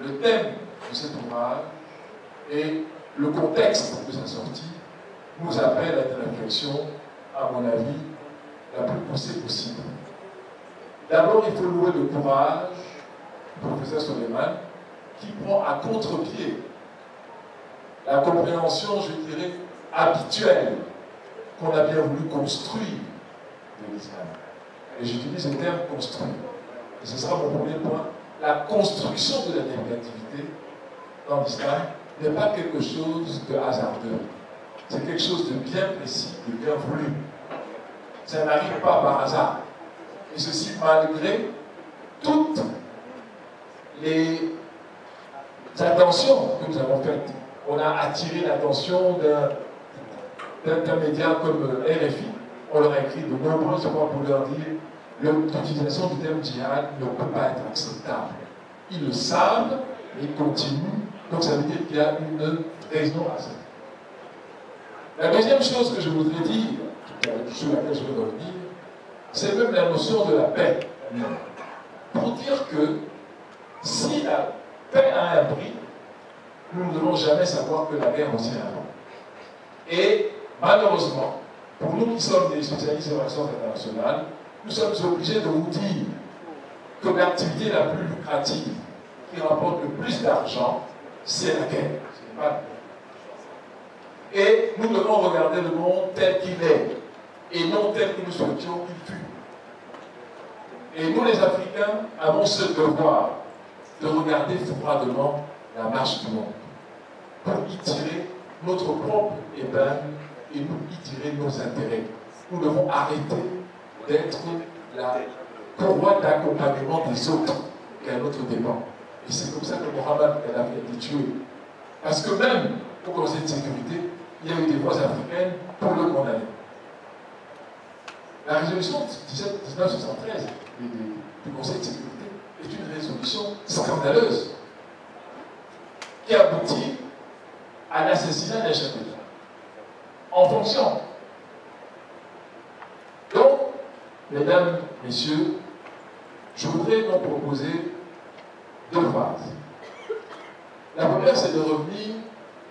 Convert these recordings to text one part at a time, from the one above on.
le thème de cet ouvrage et le contexte de sa sortie nous appelle à une réflexion, à mon avis, la plus poussée possible. D'abord, il faut louer le courage du professeur Soleiman qui prend à contre-pied la compréhension, je dirais, habituelle qu'on a bien voulu construire de l'islam. Et j'utilise le terme construire. Et ce sera mon premier point. La construction de la négativité dans l'islam n'est pas quelque chose de hasardeux. C'est quelque chose de bien précis, de bien voulu. Ça n'arrive pas par hasard. Et ceci malgré toutes les attentions que nous avons faites. On a attiré l'attention d'un média comme RFI. On leur a écrit de nombreuses fois pour leur dire l'utilisation du terme djihad ne peut pas être acceptable. Ils le savent, mais ils continuent. Donc ça veut dire qu'il y a une raison à ça. La deuxième chose que je voudrais dire, sur laquelle je veux revenir, c'est même la notion de la paix. Pour dire que si la paix a un prix, nous ne devons jamais savoir que la guerre aussi a un prix. Et malheureusement, pour nous qui sommes des spécialistes des relations internationales, nous sommes obligés de vous dire que l'activité la plus lucrative, qui rapporte le plus d'argent, c'est la guerre. C'est pas... Et nous devons regarder le monde tel qu'il est, et non tel que nous souhaitions qu'il fût. Et nous, les Africains, avons ce devoir de regarder froidement la marche du monde, pour y tirer notre propre épingle et nous y tirer nos intérêts. Nous devons arrêter d'être la courroie d'accompagnement des autres et à notre dépend. Et c'est comme ça que Mohamed Kadhafi a été tué. Parce que même au Conseil de sécurité, il y a eu des voix africaines pour le condamner. La résolution 1973 du Conseil de sécurité est une résolution scandaleuse qui aboutit à l'assassinat d'un chef d'État en fonction. Donc, mesdames, messieurs, je voudrais donc proposer deux phrases. La première, c'est de revenir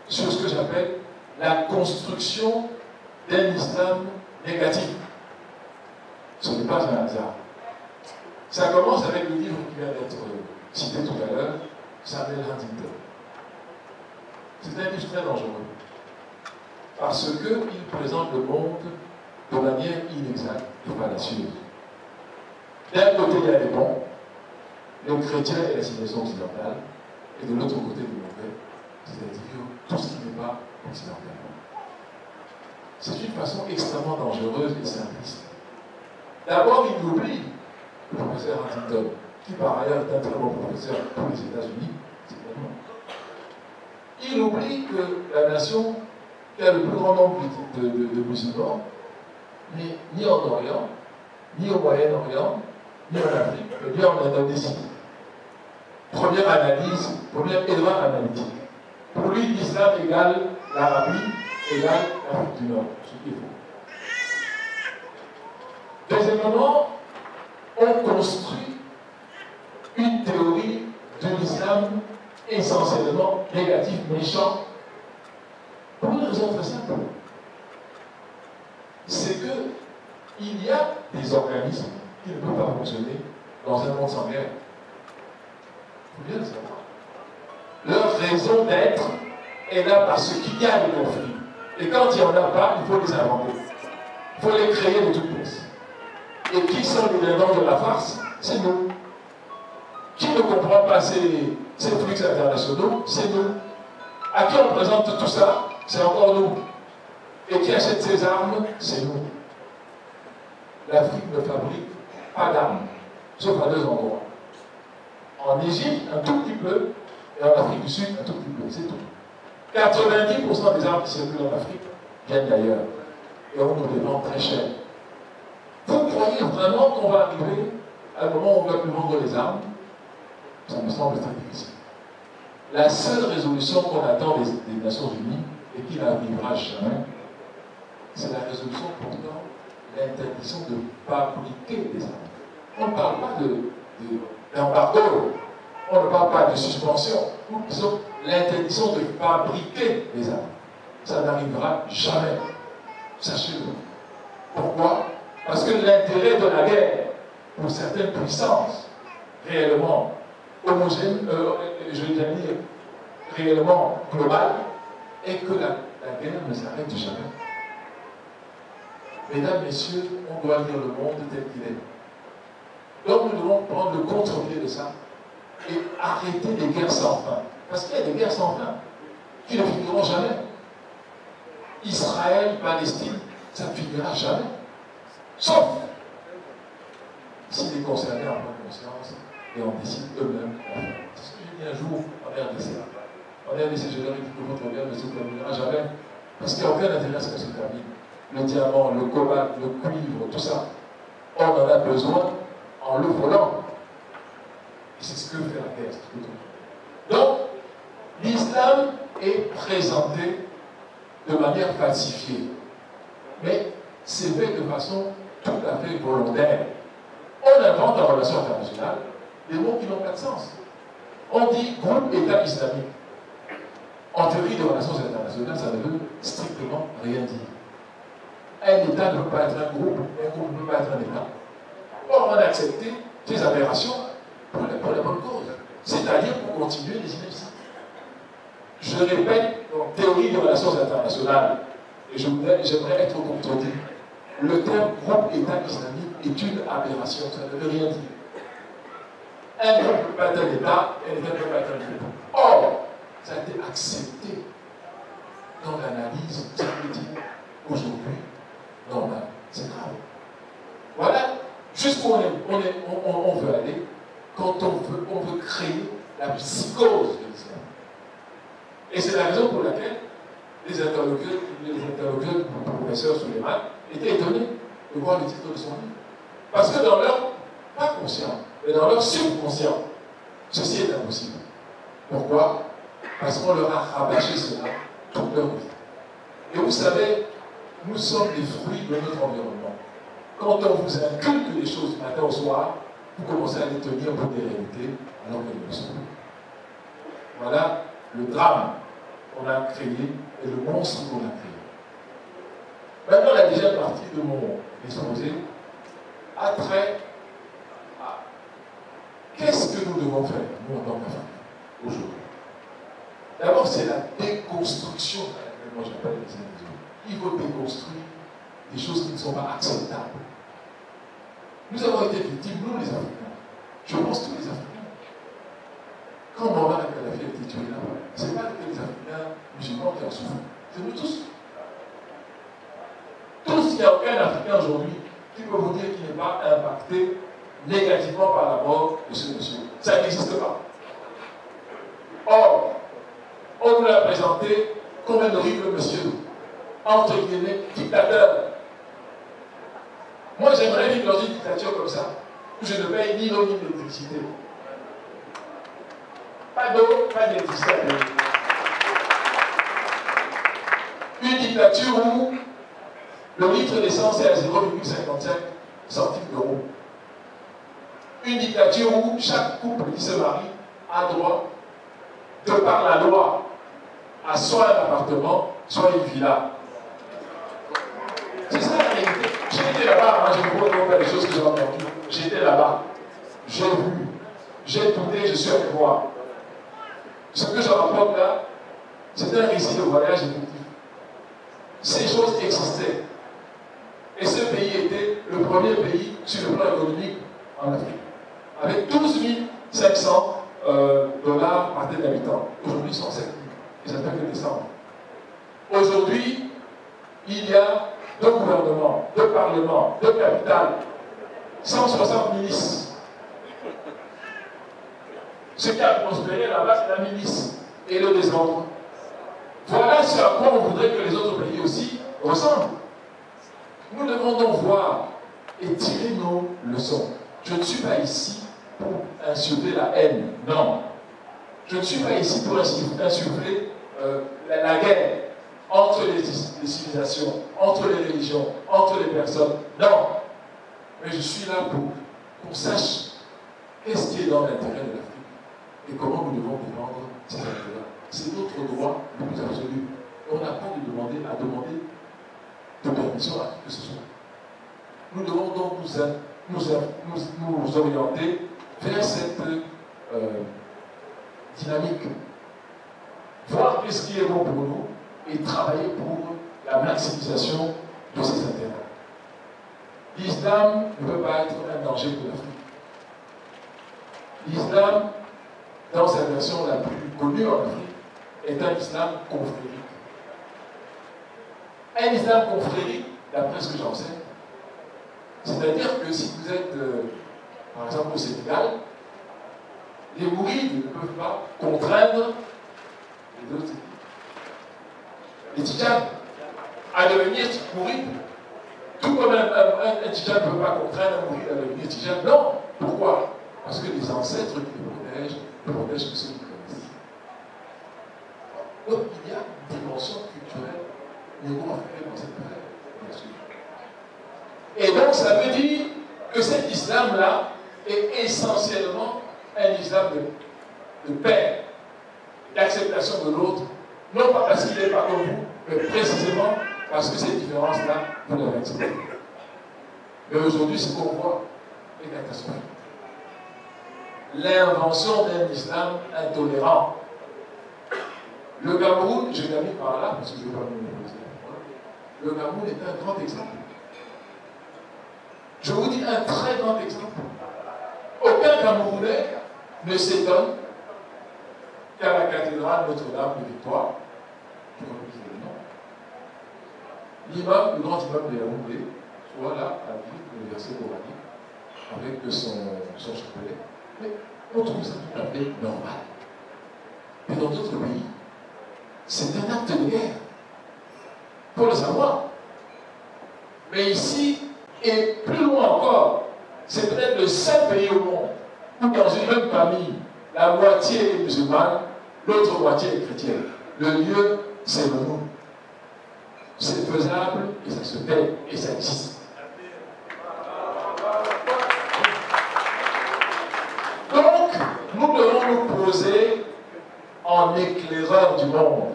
sur ce que j'appelle la construction d'un islam négatif. Ce n'est pas un hasard. Ça commence avec le livre qui vient d'être cité tout à l'heure, Samuel Huntington. C'est un livre très dangereux, parce qu'il présente le monde de manière inexacte et fallacieuse. D'un côté, il y a les bons, les chrétiens et la civilisation occidentale, et de l'autre côté, le mauvais, c'est-à-dire tout ce qui n'est pas occidental. C'est une façon extrêmement dangereuse et simpliste. D'abord, il oublie le professeur Huntington, qui par ailleurs est un très bon professeur pour les États-Unis, il oublie que la nation qui a le plus grand nombre de musulmans, ni en Orient, ni au Moyen-Orient, ni en Afrique, mais bien en Indonésie. Première analyse, première erreur analytique. Pour lui, l'islam égale l'Arabie, égale l'Afrique du Nord. Ce qu'il faut. Deuxièmement, on construit une théorie de l'islam essentiellement négatif, méchant, pour une raison très simple. C'est que il y a des organismes qui ne peuvent pas fonctionner dans un monde sans guerre. Il faut bien le savoir. Leur raison d'être est là parce qu'il y a des conflits. Et quand il n'y en a pas, il faut les inventer. Il faut les créer de toutes pièces. Et qui sont les dindons de la farce? C'est nous. Qui ne comprend pas ces flux internationaux? C'est nous. À qui on présente tout ça? C'est encore nous. Et qui achète ces armes? C'est nous. L'Afrique ne fabrique pas d'armes, sauf à deux endroits. En Égypte, un tout petit peu, et en Afrique du Sud, un tout petit peu. C'est tout. 90% des armes qui circulent en Afrique viennent d'ailleurs. Et on nous les vend très cher. Vous croyez vraiment qu'on va arriver à un moment où on ne va plus vendre les armes? Ça me semble très difficile. La seule résolution qu'on attend des Nations Unies, et qui n'arrivera jamais, c'est la résolution portant l'interdiction de fabriquer des armes. On ne parle pas d'embargo, On ne parle pas de suspension. Nous disons l'interdiction de fabriquer les armes. Ça n'arrivera jamais. Sachez-le. Pourquoi? Parce que l'intérêt de la guerre, pour certaines puissances réellement homogènes, je vais dire réellement globales, est que la guerre ne s'arrête jamais. Mesdames, Messieurs, on doit lire le monde tel qu'il est. Donc nous devons prendre le contre-pied de ça et arrêter des guerres sans fin. Parce qu'il y a des guerres sans fin qui ne finiront jamais. Israël, Palestine, ça ne finira jamais. Sauf s'il est concerné en bonne conscience et on décide eux-mêmes la fin. C'est ce que j'ai dit un jour en RDC. En RDC, je leur ai dit que votre guerre ne se terminera jamais. Parce qu'il n'y a aucun intérêt à ce que ça se termine. Le diamant, le cobalt, le cuivre, tout ça, on en a besoin en le volant. Et c'est ce que fait la guerre. Donc, l'islam est présenté de manière falsifiée. Mais c'est fait de façon tout à fait volontaire. On invente en relation internationale des mots qui n'ont pas de sens. On dit groupe État islamique. En théorie des relations internationales, ça ne veut strictement rien dire. Un État ne peut pas être un groupe ne peut pas être un État. Or, on a accepté ces aberrations pour la bonne cause, c'est-à-dire pour continuer les inepties. Je répète, en théorie des relations internationales, et j'aimerais être contredit, le terme groupe État islamique est une aberration, ça ne veut rien dire. Un groupe ne peut pas être un État, un État ne peut pas être un groupe. Or, ça a été accepté dans l'analyse politique aujourd'hui. Normal, c'est grave. Voilà jusqu'où on veut aller quand on veut créer la psychose de l'islam. Et c'est la raison pour laquelle les interlocuteurs du professeur Suleiman étaient étonnés de voir le titre de son livre. Parce que dans leur, pas conscient, mais dans leur subconscient, ceci est impossible. Pourquoi? Parce qu'on leur a rabâché cela toute leur vie. Et vous savez, nous sommes les fruits de notre environnement. Quand on vous inculque des choses du matin au soir, vous commencez à les tenir pour des réalités alors qu'elles le sont. Voilà le drame qu'on a créé et le monstre qu'on a créé. Maintenant, la deuxième partie de mon exposé a trait à qu'est-ce que nous devons faire, nous, en tant qu'Africains, aujourd'hui. D'abord, c'est la déconstruction à laquelle moi j'appelle les individus. Il faut déconstruire des choses qui ne sont pas acceptables. Nous avons été victimes, nous les Africains. Je pense tous les Africains. Quand Mohamed Kadhafi a été tué là-bas, ce n'est pas que les Africains musulmans qui en souffrent, c'est nous tous. Tous, il n'y a aucun Africain aujourd'hui qui peut vous dire qu'il n'est pas impacté négativement par la mort de ce monsieur. Ça n'existe pas. Or, on nous l'a présenté comme un horrible monsieur, entre guillemets, dictateur. Moi, j'aimerais vivre dans une dictature comme ça, où je ne paye ni l'eau ni l'électricité. Pas d'eau, pas d'électricité. Une dictature où le litre d'essence est à 0,55 centimes d'euros. Une dictature où chaque couple qui se marie a droit, de par la loi, à soit un appartement, soit une villa. C'est ça la réalité. J'étais là-bas, je ne peux pas faire les choses que j'ai entendues. J'étais là-bas. J'ai vu. J'ai écouté, je suis allé voir. Ce que je rapporte là, c'est un récit de voyage effectif. Ces choses existaient. Et ce pays était le premier pays sur le plan économique en Afrique. Avec 12 500 dollars par tête d'habitant. Aujourd'hui, ils sont 7 000. Ils n'ont fait que descendre. Aujourd'hui, il y a 2 gouvernements, 2 parlements, 2 capitales, 160 milices. Ce qui a prospéré là-bas, c'est la milice et le désordre. Voilà ce à quoi on voudrait que les autres pays aussi ressemblent. Nous devons donc voir et tirer nos leçons. Je ne suis pas ici pour insuffler la haine, non. Je ne suis pas ici pour insuffler la guerre entre les civilisations, entre les religions, entre les personnes, non. Mais je suis là pour qu'on sache qu'est-ce qui est dans l'intérêt de l'Afrique. et comment nous devons défendre ces intérêts. C'est notre droit le plus absolu. On n'a pas à demander de permission à qui que ce soit. Nous devons donc nous orienter vers cette dynamique. Voir ce qui est bon pour nous et travailler pour la maximisation de ses intérêts. L'islam ne peut pas être un danger pour l'Afrique. L'islam, dans sa version la plus connue en Afrique, est un islam confrérique. Un islam confrérique, d'après ce que j'en sais, c'est-à-dire que si vous êtes, par exemple, au Sénégal, les mourides ne peuvent pas contraindre les tidjanes à devenir mourides. Tout comme un tidjane ne peut pas contraindre un mouride à devenir tidjane. Non. Pourquoi? Parce que les ancêtres qui les protègent que ceux qui connaissent. Donc il y a une dimension culturelle néo-africaine dans cette période, bien sûr. Et donc ça veut dire que cet islam-là est essentiellement un islam de paix, d'acceptation de l'autre, non pas parce qu'il n'est pas comme vous, mais précisément parce que ces différences-là, vous l'avez acceptées. Mais aujourd'hui, ce qu'on voit est catastrophique. L'invention d'un islam intolérant. Le Cameroun, je l'ai mis par là, parce que je ne vais pas me poser. Le Cameroun est un grand exemple. Je vous dis un très grand exemple. Aucun Camerounais ne s'étonne qu'à la cathédrale Notre-Dame de Victoire, je crois que c'est le nom, l'imam, le grand imam de Yaoundé, soit là, à l'université coranique, avec son chapelet. Mais on trouve ça tout à fait normal. Mais dans d'autres pays, c'est un acte de guerre. Il faut le savoir. Mais ici, et plus loin encore, c'est peut-être le seul pays au monde où dans une même famille, la moitié est musulmane, l'autre moitié est chrétienne. Le lieu, c'est le nous. C'est faisable et ça se fait et ça existe. Donc, nous devons nous poser en éclaireurs du monde.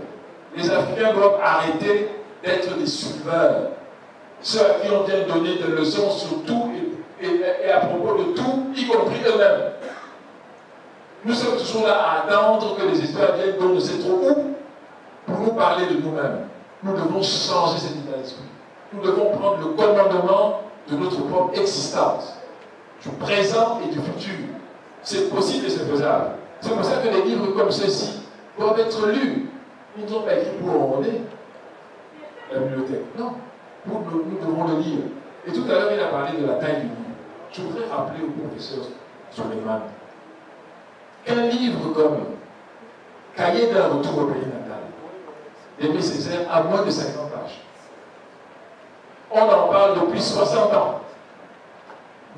Les Africains doivent arrêter d'être des suiveurs. Ceux à qui on vient donner des leçons sur tout et à propos de tout, y compris eux-mêmes. Nous sommes toujours là à attendre que les histoires viennent d'on ne sait trop où pour nous parler de nous-mêmes. Nous devons changer cet état d'esprit. Nous devons prendre le commandement de notre propre existence, du présent et du futur. C'est possible et c'est faisable. C'est pour ça que des livres comme ceux-ci doivent être lus. Ils ne sont pas écrits pour ronronner la bibliothèque. Non. Nous devons le lire. Et tout à l'heure, il a parlé de la taille du livre. Je voudrais rappeler au professeur Suleiman qu'un livre comme Cahiers d'un retour au pays natal d'Aimé Césaire a moins de 50 pages. On en parle depuis 60 ans.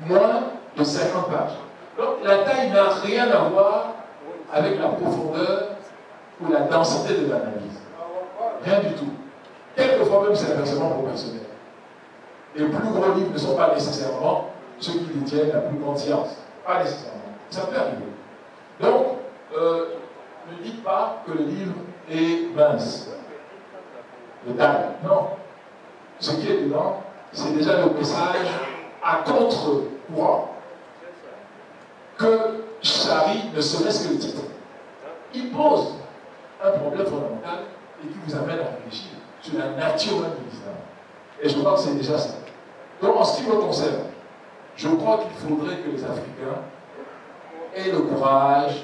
Moins de 50 pages. Donc la taille n'a rien à voir avec la profondeur ou la densité de l'analyse. Rien du tout. Quelquefois même c'est inversement proportionnel. Les plus gros livres ne sont pas nécessairement ceux qui détiennent la plus grande science. Pas nécessairement. Ça peut arriver. Donc, ne dites pas que le livre est mince. De taille. Non. Ce qui est dedans, c'est déjà le message à contre-courant que charrie ne serait-ce que le titre. Il pose un problème fondamental et qui vous amène à réfléchir sur la nature même de l'islam. Et je crois que c'est déjà ça. Donc, en ce qui me concerne, je crois qu'il faudrait que les Africains aient le courage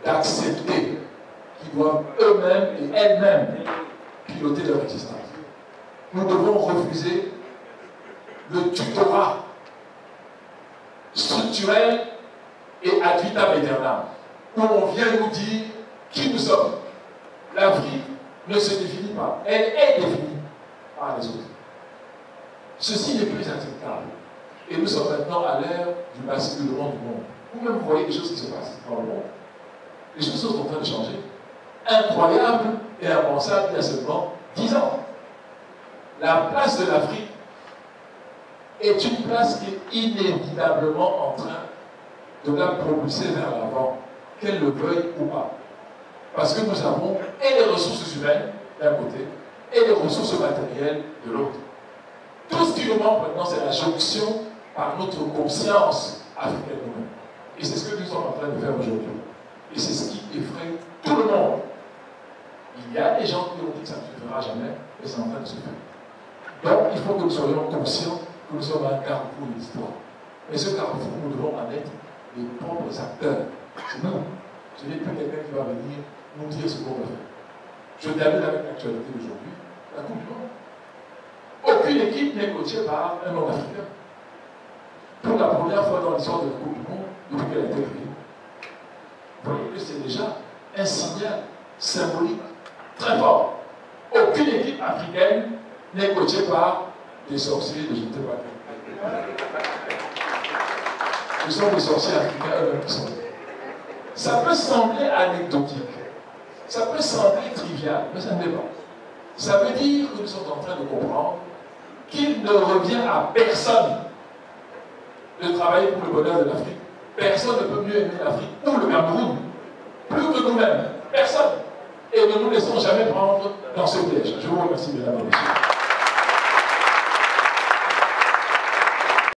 d'accepter qu'ils doivent eux-mêmes et elles-mêmes piloter leur existence. Nous devons refuser le tutorat structurel et ad vitam aeternam, où on vient nous dire qui nous sommes. L'Afrique ne se définit pas, elle est définie par les autres. Ceci n'est plus acceptable. Et nous sommes maintenant à l'ère du basculement du monde. Vous-même, vous voyez des choses qui se passent dans le monde. Les choses sont en train de changer. Incroyable et impensable il y a seulement 10 ans. La place de l'Afrique est une place qui est inévitablement en train de la propulser vers l'avant. qu'elle le veuille ou pas. Parce que nous avons et les ressources humaines d'un côté et les ressources matérielles de l'autre. Tout ce qui nous manque maintenant, c'est la jonction par notre conscience africaine nous-mêmes. Et c'est ce que nous sommes en train de faire aujourd'hui. Et c'est ce qui effraie tout le monde. Il y a des gens qui ont dit que ça ne se fera jamais, mais c'est en train de se faire. Donc, il faut que nous soyons conscients que nous sommes à un carrefour de l'histoire. Mais ce carrefour, nous devons en être les propres acteurs. C'est nous. Ce n'est plus quelqu'un qui va venir nous dire ce qu'on va faire. Je termine avec l'actualité d'aujourd'hui. La Coupe du Monde. Aucune équipe n'est coachée par un homme africain. Pour la première fois dans l'histoire de la Coupe du Monde, depuis qu'elle a été créée. Vous voyez que c'est déjà un signal symbolique très fort. Aucune équipe africaine n'est coachée par des sorciers de je ne sais pas quel. Ce sont des sorciers africains eux-mêmes qui sont là. Ça peut sembler anecdotique, ça peut sembler trivial, mais ça ne l'est pas. Ça veut dire que nous sommes en train de comprendre qu'il ne revient à personne de travailler pour le bonheur de l'Afrique. Personne ne peut mieux aimer l'Afrique ou le Cameroun, plus que nous-mêmes. Personne. Et ne nous laissons jamais prendre dans ce piège. Je vous remercie, mesdames et messieurs.